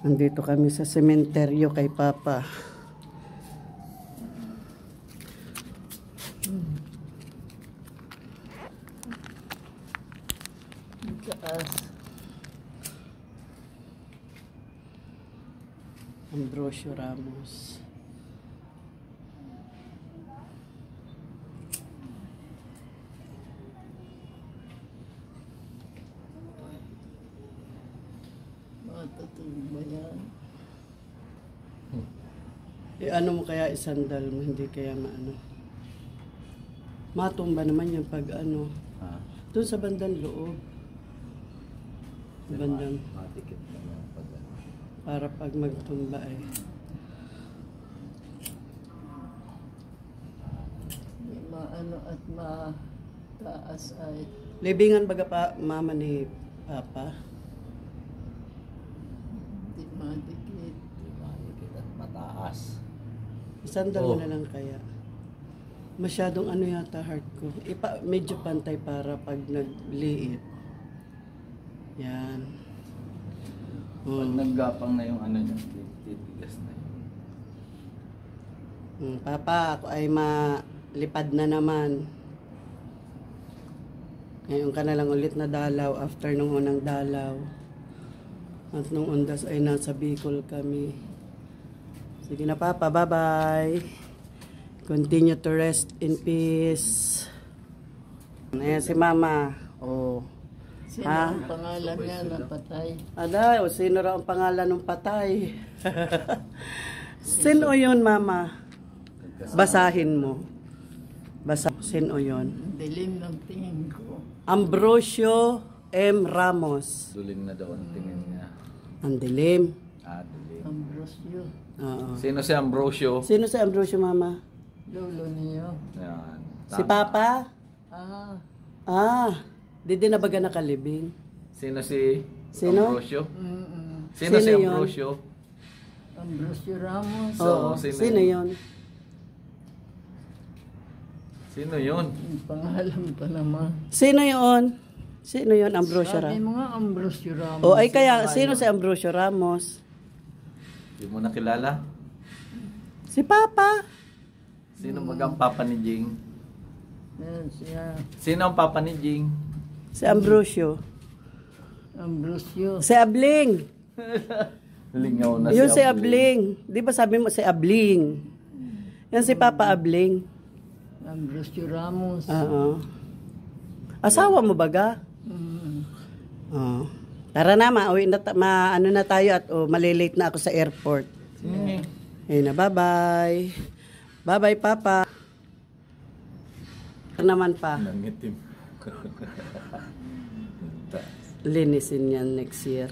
Nandito kami sa sementeryo kay Papa. Ambrosio Ramos. Matutulog ba yan? Ano mo kaya isandal mo, hindi kaya maano. Matumba naman yung pag ano. Doon sa bandang loob. Bandang. Matikit naman pag ano. Para pag magtumba eh. Maano at mataas ay Libingan baga pa mama ni Papa. di madikit. Di matikit at mataas. Isandal mo na lang kaya. Masyadong ano yata heart ko. Medyo pantay para pag nagliit. Yan. Pag naggapang na yung ano niya, titigas na yun. Papa, ako ay malipad na naman. Ngayon ka na lang ulit na dalaw after nung unang dalaw. At nung undas ay nasa Bicol kami. Sige na Papa, bye-bye. Continue to rest in peace. Ayan si Mama. Oh. Sino ang pangalan niya na patay? Ada, o sino raw ang pangalan ng patay? Sino yun, Mama? Basahin mo. Sino yun? Dilim ng tingin ko. Ambrosio M. Ramos. Duling na daw ang tingin niya. Ang dilim. Duling. Ambrosio. Oo. Sino si Ambrosio? Sino si Ambrosio, Mama? Lolo niyo. Yan. Si Tama. Papa? Di din na baga nakalibing. Sino si Sino? Ambrosio? Mm-mm. Sino si Sino yun? Ambrosio? Ambrosio Ramos. Oo. Sino yun? Sino yun? Ang pangalan pa naman. Sino yun? Sino yun, Ambrosio Sabi Ramos? mo nga Ambrosio Ramos. O ay kaya, sino si Ambrosio Ramos? Di mo nakilala? Si Papa. Sino bagang papa ni Jing? Yan siya. Sino ang papa ni Jing? Si Ambrosio. Ambrosio. Si Abling. Lingaw na Yun si Abling. Abling. Di ba sabi mo si Abling? Yan si Papa Abling. Ambrosio Ramos. Oo. Asawa mo baga? Oo. Tara na, mauwi na, ano na tayo at malilate na ako sa airport. Ayun na, bye-bye. Bye-bye, Papa. Ano naman pa? Nangitim. Linisin yan next year.